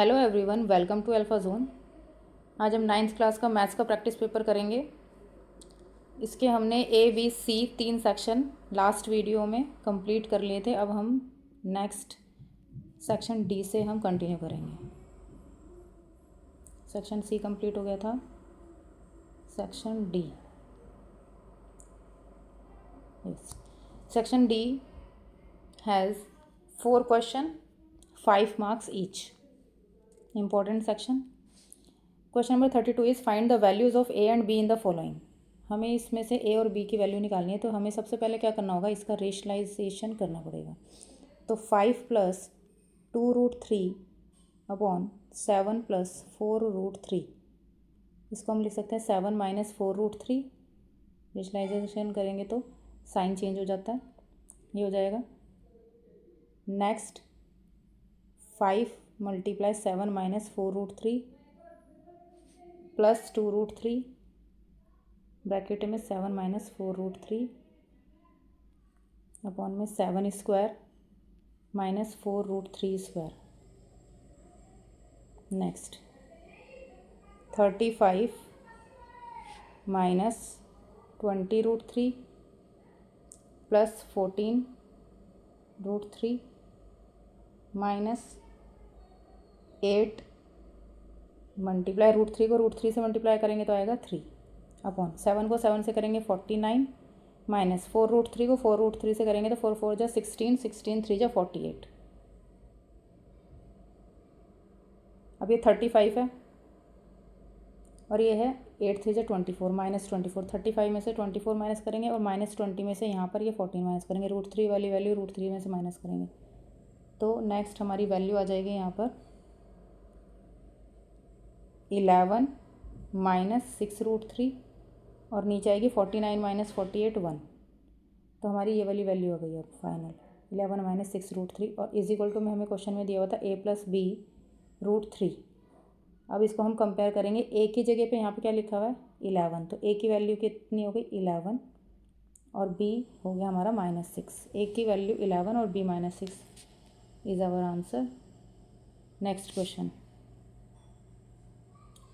Hello everyone, welcome to alpha zone. आज हम 9th class का मैथ्स का प्रैक्टिस पेपर करेंगे। इसके हमने ABC 3 सेक्शन लास्ट वीडियो में कंप्लीट कर लिए थे। अब हम नेक्स्ट सेक्शन D से हम कंटिन्यू करेंगे। सेक्शन C कंप्लीट हो गया था, section D। Section D has 4 question, 5 marks each. Important section. Question number 32 is find the values of A and B in the following. हमें इसमें से A और B की वैल्यू निकालनी है, तो हमें सबसे पहले क्या करना होगा, इसका रेशनलाइजेशन करना पड़ेगा। तो 5 + 2√3 अपॉन 7 + 4√3, इसको हम लिख सकते हैं 7 - 4√3। रेशनलाइजेशन करेंगे तो साइन चेंज हो जाता है, ये हो जाएगा। नेक्स्ट 5 × 7 - 4√3 + 2√3 ब्रैकेट में 7 - 4√3 अपॉन में 7² - 4√3²। नेक्स्ट 35 - 20√3 + 14√3 -8 मल्टीप्लाई √3 को √3 से मल्टीप्लाई करेंगे तो आएगा 3 अपॉन 7 को 7 से करेंगे 49 माइनस 4√3 को 4√3 से करेंगे तो 4 4 जा 16, 16 3 जा 48। अब ये 35 है और ये है 8 3 जा 24 -24। 35 में से 24 माइनस करेंगे और -20 में से यहाँ पर ये 14 माइनस करेंगे। √3 वाली वैल्यू √3 में से माइनस करेंगे तो नेक्स्ट हमारी वैल्यू आ जाएगी यहाँ पर 11 - 6√3 और नीचे आएगी 49 - 48 1। तो हमारी ये वाली वैल्यू आ गई अब फाइनल 11 - 6√3 और = में हमें क्वेश्चन में दिया हुआ था A + B √3। अब इसको हम कंपेयर करेंगे। A की जगह पे यहाँ पे क्या लिखा हुआ है 11, तो A की वैल्यू कितनी हो गई 11 और B हो गया हमारा -6। A की वैल्यू 11 और B -6 is our answer. Next question,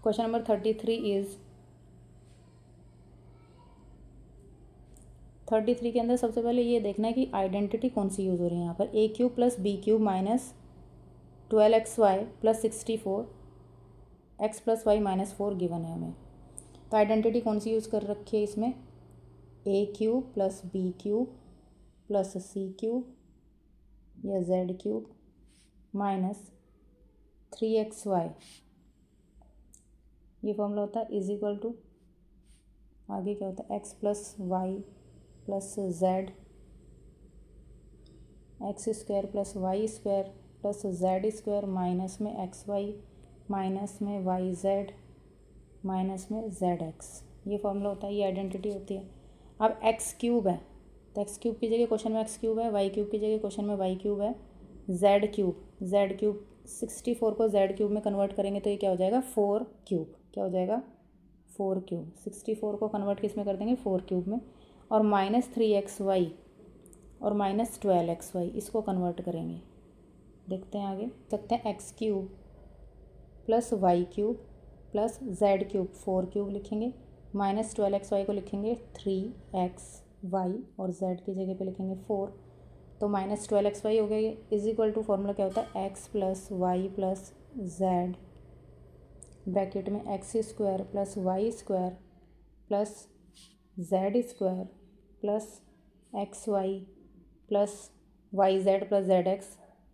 question number 33 is 33 के अंदर सबसे पहले ये देखना है कि आइडेंटिटी कौन सी यूज़ हो रही है यहाँ पर। A³ + B³ - 12xy + 64 x + y - 4 given है हमें। तो आइडेंटिटी कौन सी यूज़ कर रखी है इसमें, A³ + B³ + C³ या Z³ - 3xy, ये फॉर्मूला होता है = आगे क्या होता है x + y + z, x² + y² + z² minus में xy माइनस में yz माइनस में zx, ये फॉर्मूला होता है, ये आइडेंटिटी होती है। अब x³ है तो x³ की जगह क्वेश्चन में x³ है, y³ की जगह क्वेश्चन में y³ है, z³ 64 को z³ में कन्वर्ट करेंगे तो ये क्या हो जाएगा 4³ क्या हो जाएगा 4³ 64 को कन्वर्ट किस में कर देंगे 4³ में और -3xy और -12xy इसको कन्वर्ट करेंगे। देखते हैं आगे, सकते हैं x³ + y³ + z³ 4³ लिखेंगे, -12xy को लिखेंगे 3xy और z की जगह पे लिखेंगे 4, तो -12xy हो गई। = फॉर्मूला क्या होता है x + y + z ब्रैकेट में x² + y² + z² + xy + yz + zx,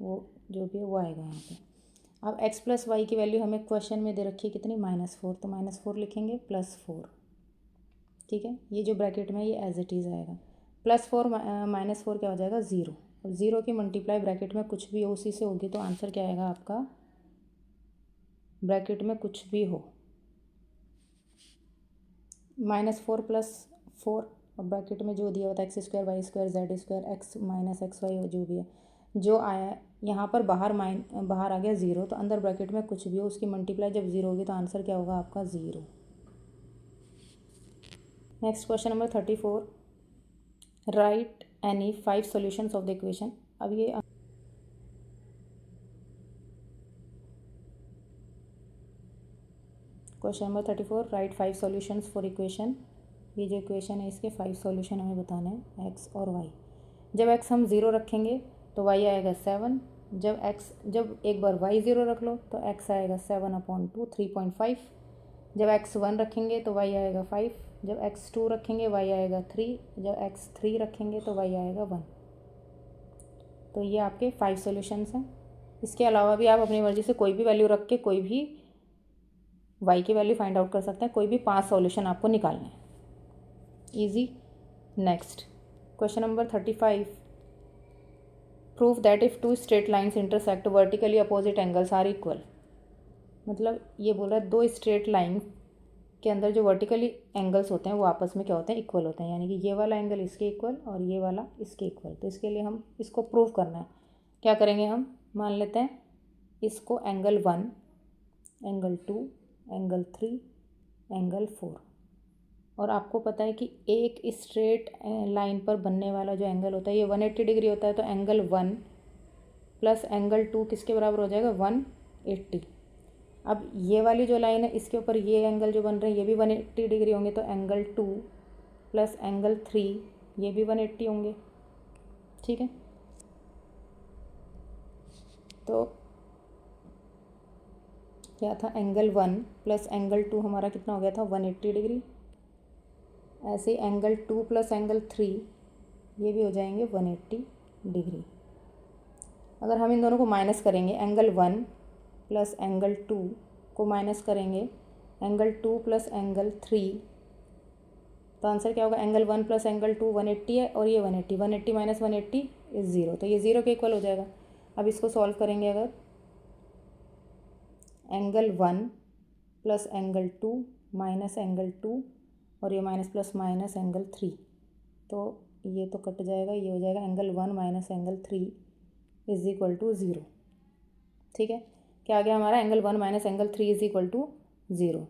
वो जो भी है वो आएगा यहाँ पे। अब x + y की वैल्यू हमें क्वेश्चन में दे रखी है कितनी -4, तो -4 लिखेंगे +4, ठीक है। ये जो ब्रैकेट में ये एज इट इज़ आएगा। +4 -4 क्या हो जाएगा 0। अब 0 की मल्टीप्लाई ब्रैकेट में कुछ भी हो उसी से होगी, तो आंसर क्या आएगा आपका, ब्रैकेट में कुछ भी हो -4 + 4 और ब्रैकेट में जो दिया होता है x² y² z² x - xy जो भी है, जो आया यहाँ पर बाहर आ गया 0, तो अंदर ब्रैकेट में कुछ भी हो उसकी मल्टीप्लाई जब 0 होगी तो आंसर क्या होगा आपका 0। Next question number 34, right any 5 solutions of the equation. अब ये question number 34, right 5 solutions for equation. ये जो इक्वेशन है इसके 5 सॉल्यूशन हमें बताने हैं एक्स और वाई। जब एक्स हम 0 रखेंगे तो वाई आएगा 7। जब एक बार वाई 0 रख लो तो एक्स आएगा 7/2 3.5। जब एक्स 1 रखेंगे तो वाई आएगा 5। जब एक्स 2 रखेंगे वाई आएगा 3। जब एक्स 3 रखेंगे तो वाई आएगा 1। तो ये आपके 5 सॉल्यूशंस हैं। इसके अलावा भी आप अपनी मर्ज़ी से कोई भी वैल्यू रख के कोई भी वाई की वैल्यू फाइंड आउट कर सकते हैं। कोई भी 5 सॉल्यूशन आपको निकालने हैं। Easy. Next question number 35, proof that if two straight lines intersect vertically opposite angles are equal. मतलब ये बोल रहा है दो स्ट्रेट लाइन के अंदर जो वर्टिकली एंगल्स होते हैं वो आपस में क्या होते हैं, इक्वल होते हैं। यानी कि ये वाला एंगल इसके इक्वल और ये वाला इसके इक्वल। तो इसके लिए हम इसको प्रूव करना है। क्या करेंगे, हम मान लेते हैं इसको एंगल 1, एंगल 2, एंगल 3, एंगल 4। और आपको पता है कि एक स्ट्रेट लाइन पर बनने वाला जो एंगल होता है ये 180 डिग्री होता है। तो एंगल 1 प्लस एंगल 2 किसके बराबर हो जाएगा, 180। अब ये वाली जो लाइन है इसके ऊपर ये एंगल जो बन रहे हैं ये भी 180 डिग्री होंगे। तो एंगल 2 प्लस एंगल 3 ये भी 180 होंगे। ठीक है, तो क्या था, एंगल 1 प्लस एंगल 2 हमारा कितना हो गया था, 180 डिग्री। ऐसे ही एंगल 2 प्लस एंगल 3 ये भी हो जाएंगे 180 डिग्री। अगर हम इन दोनों को माइनस करेंगे, एंगल 1 प्लस एंगल 2 को माइनस करेंगे एंगल 2 प्लस एंगल 3, तो आंसर क्या होगा, एंगल 1 प्लस एंगल 2 180 है और ये 180, 180 माइनस 180 इज 0। तो ये 0 के इक्वल हो जाएगा। अब इसको सॉल्व करेंगे, अगर angle 1 plus angle 2 minus angle 2 और ये माइनस प्लस माइनस एंगल 3, तो ये तो कट जाएगा, ये हो जाएगा angle 1 minus angle 3 is equal to 0। ठीक है, क्या आ गया हमारा, angle 1 minus angle 3 is equal to 0।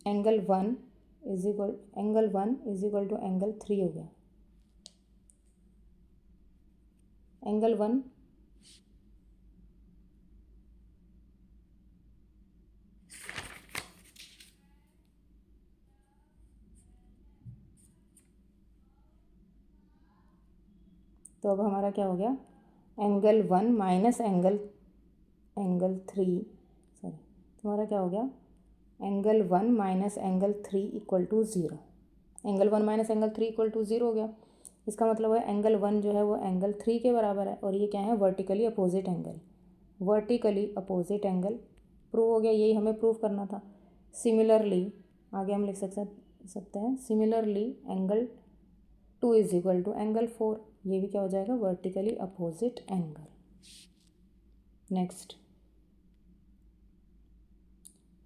Angle 1 is equal to angle 3 हो गया। एंगल 1 तो अब हमारा क्या हो गया, एंगल 1 माइनस एंगल 3, सॉरी, तुम्हारा क्या हो गया, angle 1 minus angle 3 equal to 0। Angle 1 minus angle 3 equal to 0 हो गया। इसका मतलब है एंगल 1 जो है वो एंगल 3 के बराबर है और ये क्या है, vertically opposite angle. Vertically opposite angle prove हो गया, यही हमें प्रूव करना था। सिमिलरली आगे हम लिख सकते हैं, similarly angle 2 is equal to angle 4, ये भी क्या हो जाएगा, vertically opposite angle. Next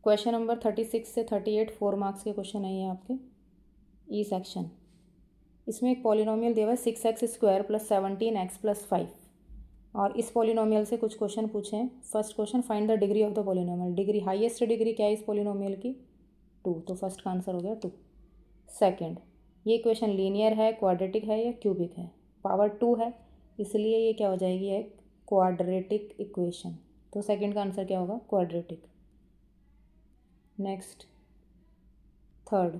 question number 36 से 38 4 मार्क्स के क्वेश्चन है ये आपके ई सेक्शन। इसमें एक पॉलिनोमियल दिया हुआ है 6x² प्लस 17x प्लस 5 और इस पॉलिनोमियल से कुछ क्वेश्चन पूछे हैं। First question, find the degree of the polynomial. Degree, highest degree क्या है इस पॉलिनोमियल की, 2। तो फर्स्ट का आंसर हो गया 2। सेकंड, ये इक्वेशन लीनियर है, क्वाड्रेटिक है या क्यूबिक है। पावर 2 है इसलिए ये क्या हो जाएगी, एक क्वाड्रेटिक इक्वेशन। तो सेकंड का आंसर क्या होगा, quadratic. Next third,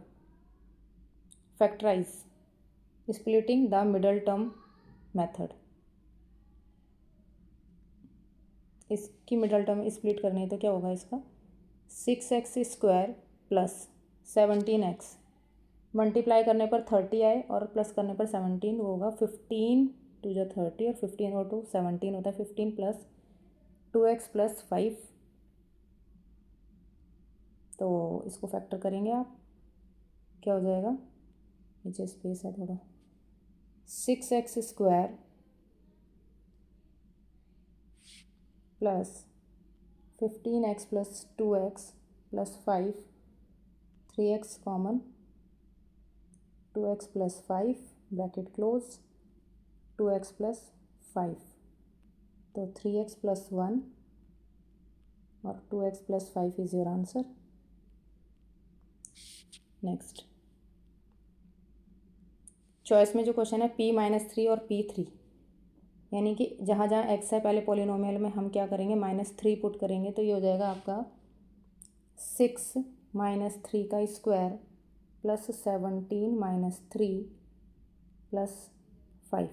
factorise splitting the middle term method. इसकी मिडल टर्म स्प्लिट करनी है तो क्या होगा इसका, 6x² प्लस 17x मल्टीप्लाई करने पर 30 आए और प्लस करने पर 17, वो होगा 15 2 जो 30 और 15 और 2 17 होता है 15 प्लस 2x प्लस 5। तो इसको फैक्टर करेंगे आप, क्या हो जाएगा, नीचे स्पेस है थोड़ा, 6x² plus 15x plus 2x plus 5, 3x common, 2x plus 5 bracket close, 2x plus 5, तो 3x प्लस 1 और 2x plus 5 is your answer. Next choice में जो क्वेश्चन है P-3 और P3, यानी कि जहाँ जहाँ x है पहले पॉलिनोमियल में हम क्या करेंगे, -3 पुट करेंगे तो ये हो जाएगा आपका 6 माइनस 3 का स्क्वायर प्लस 17 माइनस 3 प्लस 5।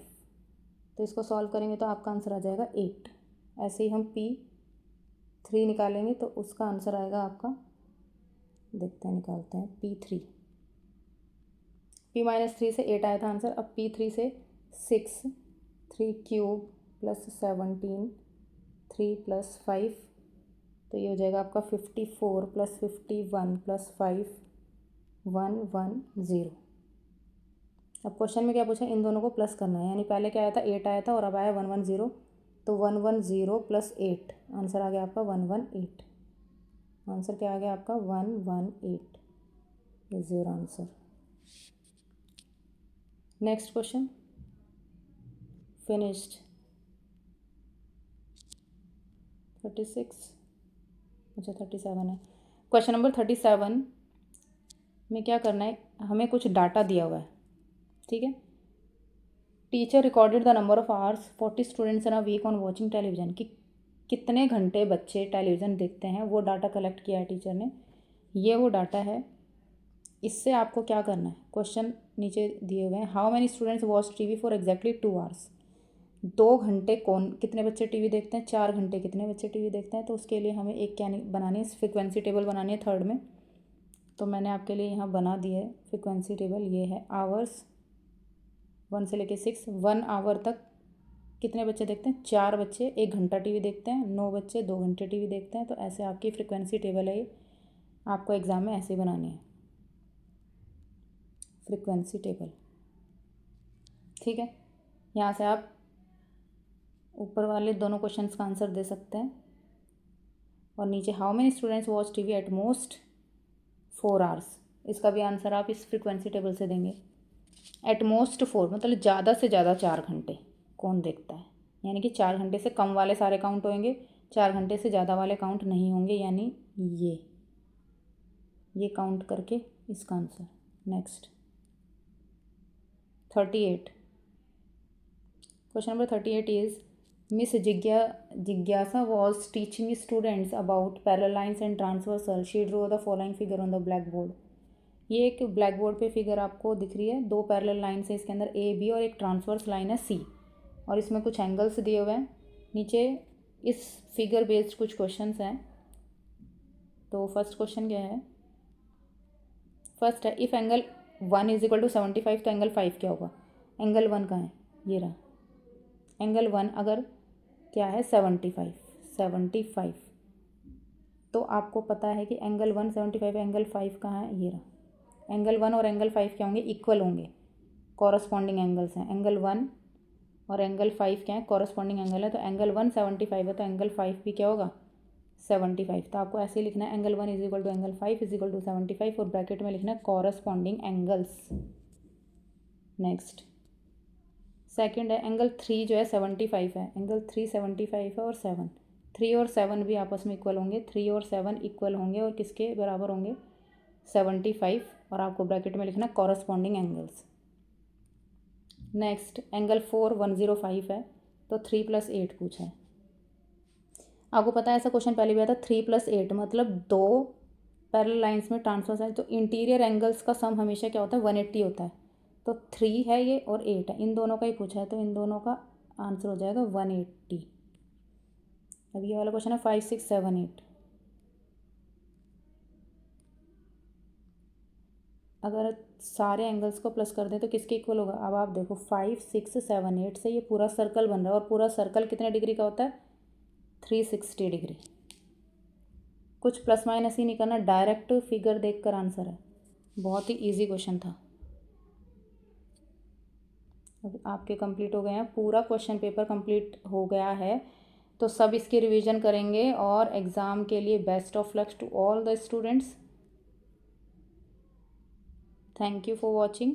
तो इसको सॉल्व करेंगे तो आपका आंसर आ जाएगा 8। ऐसे ही हम P3 निकालेंगे तो उसका आंसर आएगा आपका, देखते हैं निकालते हैं, P3। P माइनस 3 से 8 आया था आंसर। अब P3 से 6, 3 क्यूब प्लस 17, 3 प्लस 5, तो ये हो जाएगा आपका 54 प्लस 51 प्लस 5, 110। अब क्वेश्चन में क्या पूछा, इन दोनों को प्लस करना है, यानी पहले क्या आया था 8 आया था और अब आया 110, तो 110 प्लस 8, आंसर आ गया आपका 118। आंसर क्या आ गया आपका 118 is your answer. Next question finished. 36, अच्छा 37 है। क्वेश्चन नंबर 37 में क्या करना है, हमें कुछ डाटा दिया हुआ है, ठीक है। Teacher recorded the number of hours 40 students in a week on watching television, कि कितने घंटे बच्चे टेलीविज़न देखते हैं, वो डाटा कलेक्ट किया है टीचर ने। ये वो डाटा है। इससे आपको क्या करना है, क्वेश्चन नीचे दिए हुए हैं। How many students watch TV for exactly 2 hours. 2 घंटे कितने बच्चे टीवी देखते हैं, 4 घंटे कितने बच्चे टीवी देखते हैं। तो उसके लिए हमें एक क्या बनानी है, फ्रिक्वेंसी टेबल बनानी है थर्ड में। तो मैंने आपके लिए यहाँ बना दी है फ्रिक्वेंसी टेबल। ये है आवर्स 1 से लेके 6, 1 आवर तक कितने बच्चे देखते हैं, 4 बच्चे 1 घंटा टीवी देखते हैं, 9 बच्चे 2 घंटे टीवी देखते हैं। तो ऐसे आपकी फ्रिक्वेंसी टेबल है, ये आपको एग्ज़ाम में ऐसे बनानी है फ्रिक्वेंसी टेबल, ठीक है। यहाँ से आप ऊपर वाले दोनों क्वेश्चंस का आंसर दे सकते हैं। और नीचे how many students watch TV at most 4 hours, इसका भी आंसर आप इस फ्रिक्वेंसी टेबल से देंगे। एट मोस्ट 4 मतलब ज़्यादा से ज़्यादा 4 घंटे कौन देखता है, यानी कि 4 घंटे से कम वाले सारे काउंट होंगे, 4 घंटे से ज़्यादा वाले काउंट नहीं होंगे, यानी ये काउंट करके इसका answer. Next 38, question number 38 is miss जिज्ञासा was teaching students about parallel lines and transversal. She drew the following figure on the black board. ये एक ब्लैक बोर्ड पे फिगर आपको दिख रही है, 2 पैरेलल लाइन्स है इसके अंदर ए बी, और एक ट्रांसवर्स लाइन है सी, और इसमें कुछ एंगल्स दिए हुए हैं। नीचे इस फिगर बेस्ड कुछ क्वेश्चंस हैं। तो फर्स्ट क्वेश्चन क्या है, फर्स्ट है if angle 1 is equal to 75 तो एंगल 5 क्या होगा। एंगल 1 कहाँ है, ये रहा। एंगल 1 अगर क्या है 75, तो आपको पता है कि एंगल 1 75, एंगल 5 कहाँ है, ये रहा। एंगल 1 और एंगल 5 क्या होंगे, इक्वल होंगे, कॉरस्पॉन्डिंग एंगल्स हैं। एंगल 1 और एंगल 5 क्या है, कॉरस्पॉन्डिंग एंगल है। तो एंगल 1 75 है तो एंगल 5 भी क्या होगा 75। तो आपको ऐसे ही लिखना है, angle 1 is equal to angle 5 is equal to 75, और ब्रैकेट में लिखना है कॉरस्पॉन्डिंग एंगल्स। नेक्स्ट सेकंड है एंगल 3 जो है 75 है, एंगल 3 75 है, और 7 3 और 7 भी आपस में इक्वल होंगे, 3 और 7 इक्वल होंगे और किसके बराबर होंगे 75, और आपको ब्रैकेट में लिखना कॉरस्पॉन्डिंग एंगल्स। नेक्स्ट एंगल 4 105 है, तो 3 + 8 पूछा है। आपको पता है ऐसा क्वेश्चन पहले भी आया था, 3 + 8 मतलब 2 पैरेलल लाइंस में ट्रांसवर्स है, तो इंटीरियर एंगल्स का सम हमेशा क्या होता है 180 होता है। तो 3 है ये और 8 है, इन दोनों का ही पूछा है, तो इन दोनों का आंसर हो जाएगा 180। अब ये वाला क्वेश्चन है 5 6 7 8, अगर सारे एंगल्स को प्लस कर दें तो किसके इक्वल होगा। अब आप देखो 5 6 7 8 से ये पूरा सर्कल बन रहा है, और पूरा सर्कल कितने डिग्री का होता है 360 डिग्री। कुछ प्लस माइनस ही नहीं करना, डायरेक्ट फिगर देखकर आंसर है। बहुत ही इजी क्वेश्चन था। अब आपके कंप्लीट हो गए हैं, पूरा क्वेश्चन पेपर कंप्लीट हो गया है। तो सब इसकी रिवीजन करेंगे, और एग्ज़ाम के लिए best of luck to all the students. Thank you for watching.